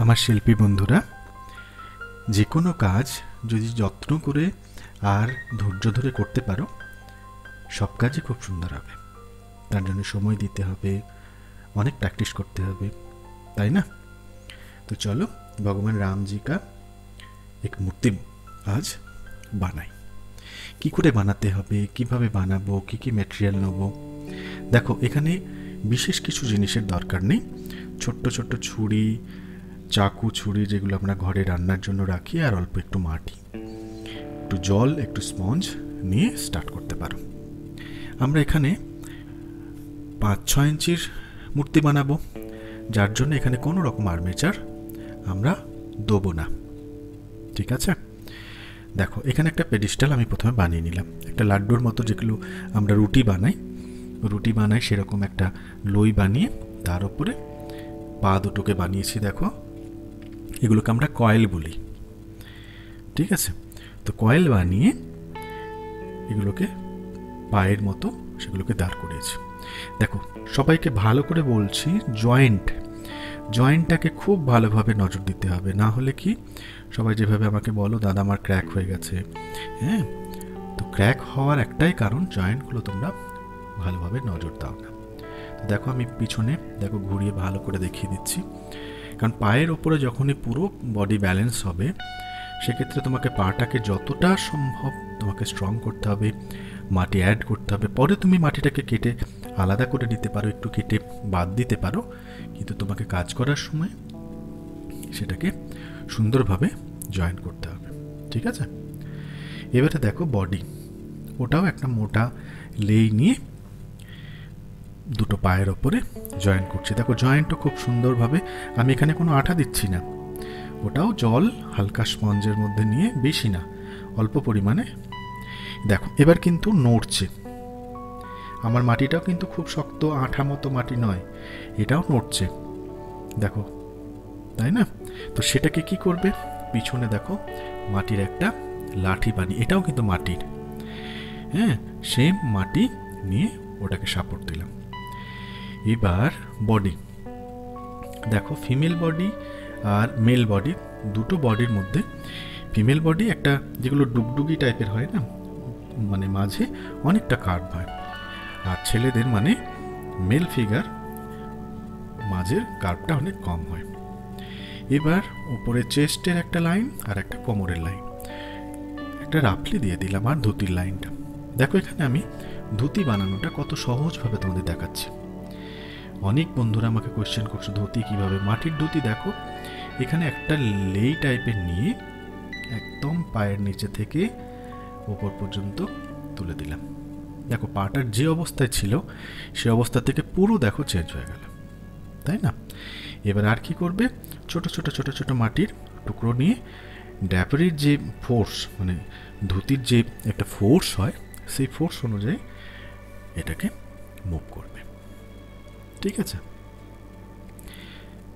আমার শিল্পী বন্ধুরা, যে কোনো কাজ যদি যত্ন করে আর ধৈর্য ধরে করতে পারো, সব কাজই খুব সুন্দর হবে। তার জন্য সময় দিতে হবে, অনেক প্র্যাকটিস করতে হবে, তাই না? তো চলো ভগবান রাম जी का एक मूर्ति आज বানাই। কি করে বানাতে হবে, কিভাবে বানাবো, কি কি ম্যাটেরিয়াল নেব। দেখো, এখানে বিশেষ কিছু জিনিসের দরকার নেই। ছোট্ট ছোট্ট ছুরি, চাকু, ছুরি যেগুলো আমরা ঘরে রান্নার জন্য রাখি, আর অল্প একটু মাটি, একটু জল, একটু স্পঞ্জ নিয়ে স্টার্ট করতে পারো। আমরা এখানে 5-6 ইঞ্চির মূর্তি বানাবো, যার জন্য এখানে কোনো রকম আর্মেচার আমরা দেবো না। ঠিক আছে? দেখো, এখানে একটা পেডিস্টাল আমি প্রথমে বানিয়ে নিলাম। একটা লাড্ডুর মতো যেগুলো আমরা রুটি বানাই সেরকম একটা লই বানিয়ে তার উপরে পা দুটোকে বানিয়েছি। দেখো, এগুলোকে আমরা কয়েল বলি। ঠিক আছে? তো কয়েল বানিয়ে এগুলোকে পায়ের মতো সেগুলোকে দাঁড় করিয়েছি। দেখো, সবাইকে ভালো করে বলছি, জয়েন্টটাকে খুব ভালোভাবে নজর দিতে হবে। না হলে কি, সবাই যেভাবে আমাকে বলো, দাদা আমার ক্র্যাক হয়ে গেছে। হ্যাঁ, তো ক্র্যাক হওয়ার একটাই কারণ, জয়েন্টগুলো তোমরা ভালোভাবে নজর দাও না। তো দেখো, আমি পিছনে দেখো ঘুরিয়ে ভালো করে দেখিয়ে দিচ্ছি। কারণ পায়ের ওপরে যখনই পুরো বডি ব্যালেন্স হবে, সেক্ষেত্রে তোমাকে পাটাকে যতটা সম্ভব তোমাকে স্ট্রং করতে হবে, মাটি অ্যাড করতে হবে। পরে তুমি মাটিটাকে কেটে আলাদা করে নিতে পারো, একটু কেটে বাদ দিতে পারো, কিন্তু তোমাকে কাজ করার সময় সেটাকে সুন্দরভাবে জয়েন করতে হবে। ঠিক আছে? এবারে দেখো বডি, ওটাও একটা মোটা লেই নিয়ে দুটো পায়ের ওপরে জয়েন করছি। দেখো, জয়েন্টও খুব সুন্দরভাবে, আমি এখানে কোনো আঠা দিচ্ছি না, ওটাও জল হালকা স্পঞ্জের মধ্যে নিয়ে, বেশি না, অল্প পরিমাণে। দেখো, এবার কিন্তু নড়ছে। আমার মাটিটাও কিন্তু খুব শক্ত আঠা মতো মাটি নয়, এটাও নড়ছে। দেখো, তাই না? তো সেটাকে কি করবে, পিছনে দেখো মাটির একটা লাঠি বানিয়ে, এটাও কিন্তু মাটির, হ্যাঁ, সেম মাটি নিয়ে ওটাকে সাপোর্ট দিলাম। এবার বডি দেখো, ফিমেল বডি আর মেল বডি, দুটো বডির মধ্যে ফিমেল বডি একটা যেগুলো ডুগডুগি টাইপের হয় না, মানে মাঝে অনেকটা কার্ভ হয়, আর ছেলেদের মানে মেল ফিগার মাঝের কার্ভটা অনেক কম হয়। এবার উপরে চেস্টের একটা লাইন আর একটা কোমরের লাইন একটা রাফলি দিয়ে দিলাম, আর ধুতির লাইনটা দেখো। এখানে আমি ধুতি বানানোটা কত সহজভাবে তোমাদের দেখাচ্ছি। অনেক বন্ধুরা আমাকে কোয়েশ্চেন করছো, ধুতি কিভাবে। মাটির ধুতি দেখো, এখানে একটা লেই টাইপের নিয়ে একদম পায়ের নিচে থেকে ওপর পর্যন্ত তুলে দিলাম। দেখো, পাটার যে অবস্থায় ছিল সে অবস্থা থেকে পুরো দেখো চেঞ্জ হয়ে গেল, তাই না? এবার আর কি করবে, ছোট ছোট ছোট ছোট মাটির টুকরো নিয়ে ড্যাপারির যে ফোর্স, মানে ধুতির যে একটা ফোর্স হয়, সেই ফোর্স অনুযায়ী এটাকে মুভ করবে। ঠিক আছে?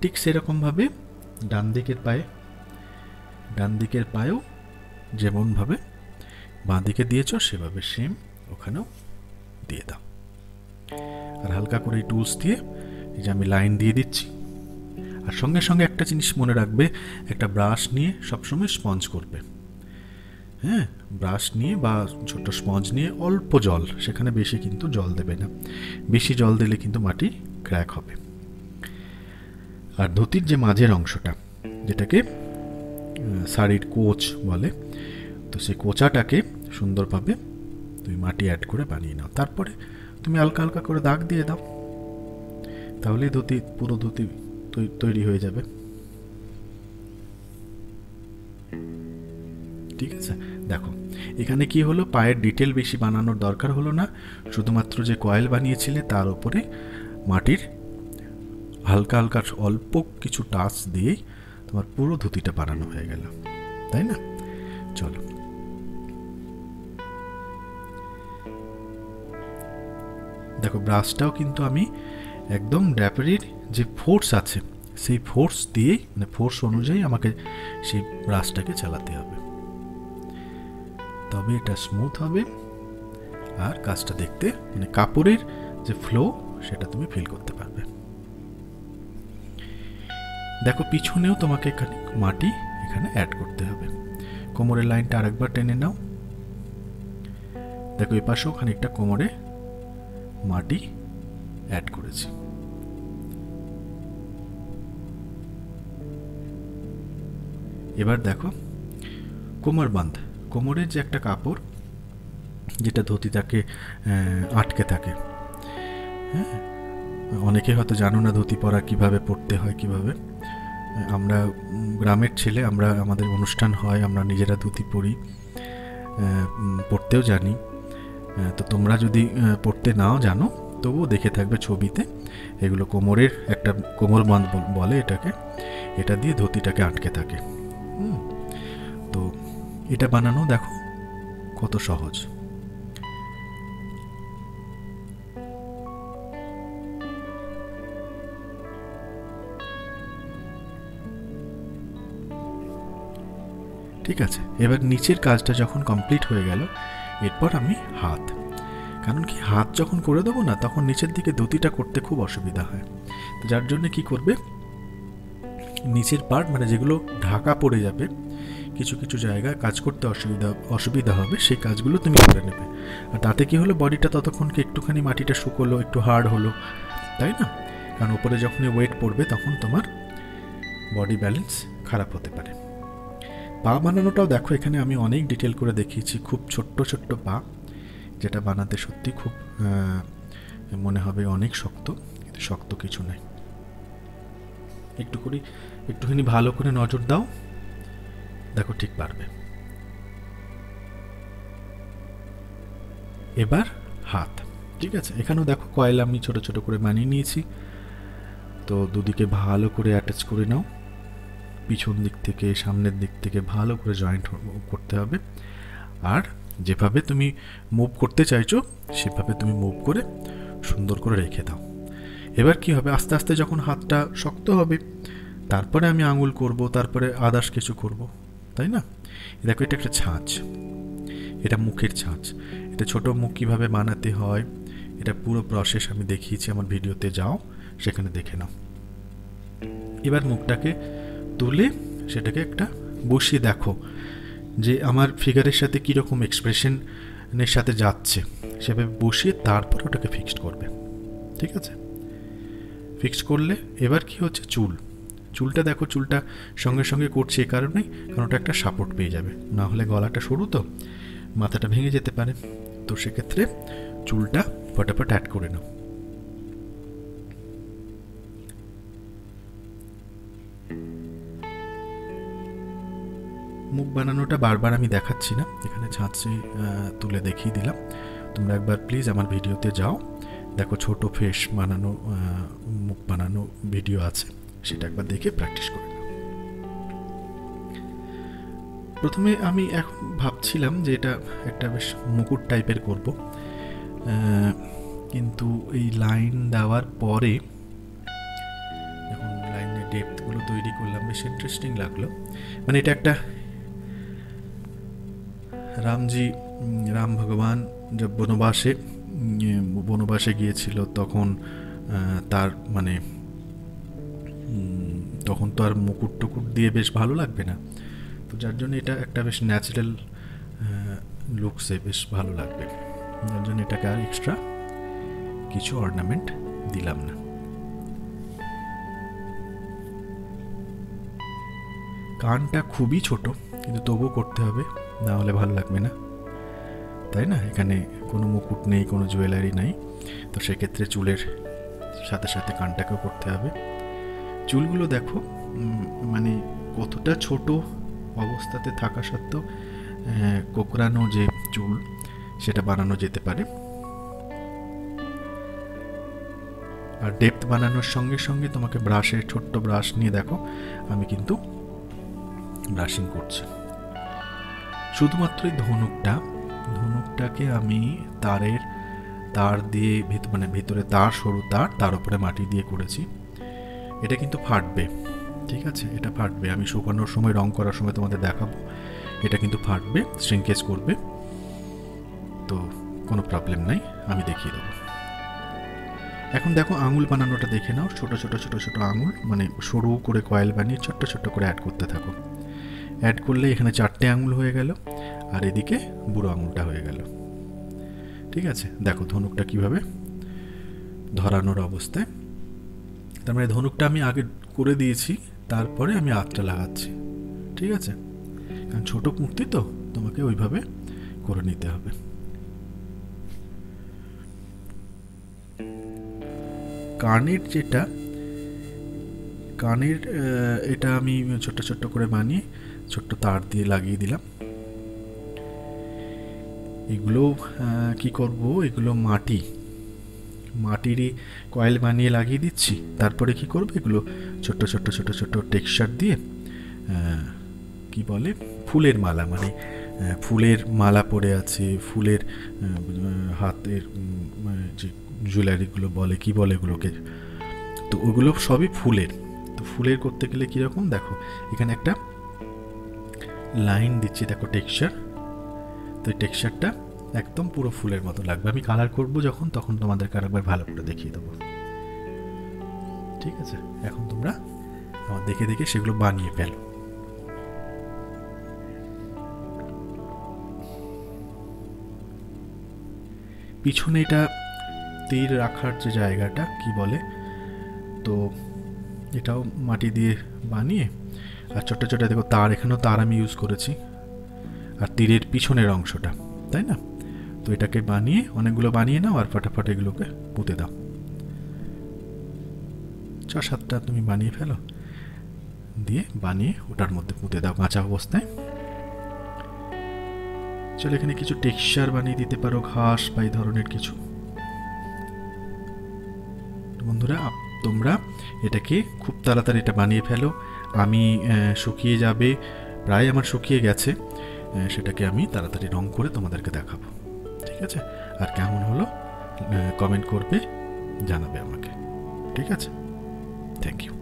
ঠিক সেরকমভাবে ডান দিকের পায়েও যেমনভাবে বাঁ দিকে দিয়েছ, সেভাবে সেম ওখানেও দিয়ে দাও। আর হালকা করে এই টুলস দিয়ে এই যে আমি লাইন দিয়ে দিচ্ছি। আর সঙ্গে সঙ্গে একটা জিনিস মনে রাখবে, একটা ব্রাশ নিয়ে সবসময় স্পঞ্জ করবে। হ্যাঁ, ব্রাশ নিয়ে বা ছোট্ট স্পঞ্জ নিয়ে অল্প জল, সেখানে বেশি কিন্তু জল দেবে না, বেশি জল দিলে কিন্তু মাটি ক্র্যাক হবে। আর ধুতির যে মাঝের অংশটা, যেটাকে শাড়ির কোচ বলে, তো সেই কোচাটাকে সুন্দরভাবে তুমি মাটি অ্যাড করে বানিয়ে নাও। তারপরে তুমি হালকা হালকা করে দাগ দিয়ে দাও, তাহলে পুরো ধুতি তৈরি হয়ে যাবে। ঠিক আছে? দেখো, এখানে কি হলো, পায়ের ডিটেল বেশি বানানোর দরকার হলো না, শুধুমাত্র যে কয়েল বানিয়েছিলে তার উপরে মাটির হালকা হালকা অল্প কিছু টাচ দিয়েই তোমার পুরো ধুতিটা বানানো হয়ে গেল, তাই না? চলো, দেখো ব্রাশটাও কিন্তু আমি একদম ড্যাপারির যে ফোর্স আছে সেই ফোর্স দিয়েই, মানে ফোর্স অনুযায়ী আমাকে সেই ব্রাশটাকে চালাতে হবে, তবে এটা স্মুথ হবে আর কাজটা দেখতে, মানে কাপড়ের যে ফ্লো সেটা তুমি ফিল করতে পারবে। দেখো পিছনেও তোমাকে এখানে মাটি এখানে অ্যাড করতে হবে। কোমরের লাইনটা আরেকবার টেনে নাও। দেখো এই পাশেও খানিকটা কোমরে মাটি অ্যাড করেছি। এবার দেখো কোমর বাঁধ, কোমরের যে একটা কাপড় যেটা ধুতিটাকে আটকে থাকে, হ্যাঁ, অনেকে হয়তো জানো না ধুতি পরা কিভাবে পরতে হয় কিভাবে। আমরা গ্রামের ছেলে, আমরা আমাদের অনুষ্ঠান হয় আমরা নিজেরা ধুতি পরি, পড়তেও জানি। তো তোমরা যদি পড়তে নাও জানো তবুও দেখে থাকবে ছবিতে, এগুলো কোমরের একটা কোমর বাঁধ বলে এটাকে, এটা দিয়ে ধুতিটাকে আটকে থাকে। তো এটা বানানো দেখো কত সহজ। ঠিক আছে, এবার নিচের কাজটা যখন কমপ্লিট হয়ে গেল, এরপর আমি হাত, কারণ কি হাত যখন করে দেবো না তখন নিচের দিকে ধুতিটা করতে খুব অসুবিধা হয়। তো যার জন্য কি করবে, নিচের পার্ট মানে যেগুলো ঢাকা পড়ে যাবে, কিছু কিছু জায়গায় কাজ করতে অসুবিধা হবে, সেই কাজগুলো তুমি করে নেবে। আর তাতে কি হলো, বডিটা ততক্ষণকে একটুখানি মাটিটা শুকোলো, একটু হার্ড হলো, তাই না? কারণ উপরে যখনই ওয়েট পড়বে তখন তোমার বডি ব্যালেন্স খারাপ হতে পারে। পা বানানোটাও দেখো এখানে আমি অনেক ডিটেল করে দেখিয়েছি, খুব ছোট্ট ছোট্ট পা, যেটা বানাতে সত্যি খুব মনে হবে অনেক শক্ত, কিন্তু শক্ত কিছু নয়। একটুখানি ভালো করে নজর দাও, দেখো ঠিক পারবে। এবার হাত, ঠিক আছে, এখানেও দেখো কয়েল আমি ছোট ছোট করে বানিয়ে নিয়েছি। তো দুদিকে ভালো করে অ্যাটাচ করে নাও, পিছন দিক থেকে সামনের দিক থেকে ভালো করে জয়েন্ট করতে হবে। আর যেভাবে তুমি মুভ করতে চাইছো সেভাবে তুমি মুভ করে সুন্দর করে রেখে দাও। এবার কি হবে, আস্তে আস্তে যখন হাতটা শক্ত হবে তারপরে আমি আঙুল করব, তারপরে আদার্স কিছু করব, তাই না? দেখো এটা একটা ছাঁচ, এটা মুখের ছাঁচ। এটা ছোট মুখ কীভাবে বানাতে হয় এটা পুরো প্রসেস আমি দেখিয়েছি আমার ভিডিওতে, যাও সেখানে দেখে নাও। এবার মুখটাকে তুলে সেটাকে একটা বসিয়ে দেখো যে আমার ফিগারের সাথে কীরকম এক্সপ্রেশনের সাথে যাচ্ছে, সেভাবে বসিয়ে তারপর ওটাকে ফিক্সড করবে। ঠিক আছে, ফিক্সড করলে এবার কি হচ্ছে, চুলটা দেখো, চুলটা সঙ্গে সঙ্গে করছে এই কারণেই কারণ ওটা একটা সাপোর্ট পেয়ে যাবে, না হলে গলাটা সরু তো মাথাটা ভেঙে যেতে পারে। তো সেক্ষেত্রে চুলটা ফটাফট অ্যাড করে নাও। মুখ বানানোটা বারবার আমি দেখাচ্ছি না, এখানে ছাঁচে তুলে দেখিয়ে দিলাম। তোমরা একবার প্লিজ আমার ভিডিওতে যাও, দেখো ছোট ফেস বানানো, মুখ বানানো ভিডিও আছে, সেটা একবার দেখে প্র্যাকটিস করে নাও। প্রথমে আমি এখন ভাবছিলাম যে এটা একটা বেশ মুকুট টাইপের করব, কিন্তু এই লাইন দেওয়ার পরে যখন লাইনের ডেপথগুলো তৈরি করলাম বেশ ইন্টারেস্টিং লাগলো। মানে এটা একটা রাম ভগবান যখন বনবাসে গিয়েছিল তখন তার মানে তখন তো আর মুকুট টুকুট দিয়ে বেশ ভালো লাগবে না, তো যার জন্য এটা একটা বেশ ন্যাচারাল লুকসে বেশ ভালো লাগবে, যার জন্য এটাকে আর এক্সট্রা কিছু অর্নামেন্ট দিলাম না। কানটা খুবই ছোট কিন্তু তবুও করতে হবে, না হলে ভালো লাগবে না, তাই না? এখানে কোনো মুকুট নেই, কোনো জুয়েলারি নাই, তো সেক্ষেত্রে চুলের সাথে সাথে কানটাকেও করতে হবে। চুলগুলো দেখো মানে কতটা ছোট অবস্থাতে থাকা সত্ত্বেও কোকড়ানো যে চুল সেটা বানানো যেতে পারে। আর ডেপথ বানানোর সঙ্গে সঙ্গে তোমাকে ব্রাশের ছোট্ট ব্রাশ নিয়ে দেখো আমি কিন্তু ব্রাশিং করছি। শুধুমাত্র এই ধনুকটাকে আমি তার দিয়ে মানে ভিতরে তার সরু তার উপরে মাটি দিয়ে করেছি। এটা কিন্তু ফাটবে, ঠিক আছে, এটা ফাটবে, আমি শুকানোর সময় রং করার সময় তোমাদের দেখাবো, এটা কিন্তু ফাটবে, শ্রিঙ্কেজ করবে, তো কোনো প্রবলেম নাই, আমি দেখিয়ে দেবো। এখন দেখো আঙুল বানানোটা দেখে নাও, ছোট ছোট ছোট ছোট আঙুল, মানে সরু করে কয়েল বানিয়ে ছোট্ট ছোট্ট করে অ্যাড করতে থাকো। অ্যাড করলে এখানে 4টে আঙুল হয়ে গেল, আর এদিকে বুড়ো আঙুলটা হয়ে গেল। ঠিক আছে, দেখো ধনুকটা কিভাবে ধরানোর অবস্থায়। তার মানে ধনুকটা আমি আগে করে দিয়েছি, তারপরে আমি আঁচটা লাগাচ্ছি। ঠিক আছে, কারণ ছোটো মূর্তি তো, তোমাকে ওইভাবে করে নিতে হবে। কানের যেটা, কানের এটা আমি ছোট্ট ছোট্ট করে বানিয়ে ছোট্ট তার দিয়ে লাগিয়ে দিলাম। এগুলো কি করব, এগুলো মাটিরই কয়েল বানিয়ে লাগিয়ে দিচ্ছি। তারপরে কি করব, এগুলো ছোট্ট ছোট্ট ছোট ছোট টেক্সচার দিয়ে কি বলে ফুলের মালা, মানে ফুলের মালা পড়ে আছে, ফুলের হাতের যে জুয়েলারিগুলো বলে, কি বলে এগুলোকে, তো ওগুলো সবই ফুলের। তো ফুলের করতে গেলে কীরকম, দেখো এখানে একটা লাইন দিচ্ছি, দেখো টেক্সচার। তো এই টেক্সচারটা একদম পুরো ফুলের মতো লাগবে। আমি কালার করব যখন, তখন তোমাদেরকে আরেকবার ভালো করে দেখিয়ে দেবো। ঠিক আছে, এখন তোমরা আমার দেখে দেখে সেগুলো বানিয়ে ফেলো। পিছনে এটা তীর রাখার যে জায়গাটা কি বলে, তো এটাও মাটি দিয়ে বানিয়ে, আর ছোটো ছোটো দেখো তার, এখানেও তার আমি ইউজ করেছি, আর তীরের পিছনের অংশটা, তাই না? তো এটাকে বানিয়ে অনেকগুলো বানিয়ে নাও, আর ফটাফট এগুলোকে পুঁতে দাও। 6-7টা তুমি বানিয়ে ফেলো, দিয়ে বানিয়ে ওটার মধ্যে পুঁতে দাও কাঁচা অবস্থায়। চলো এখানে কিছু টেক্সচার বানিয়ে দিতে পারো, ঘাস বা এই ধরনের কিছু। বন্ধুরা তোমরা এটাকে খুব তাড়াতাড়ি এটা বানিয়ে ফেলো। আমি শুকিয়ে যাবে, প্রায় আমার শুকিয়ে গেছে, সেটাকে আমি তাড়াতাড়ি রং করে তোমাদেরকে দেখাবো। ঠিক আছে, আর কেমন হলো কমেন্ট করবে, জানাবে আমাকে। ঠিক আছে, থ্যাংক ইউ।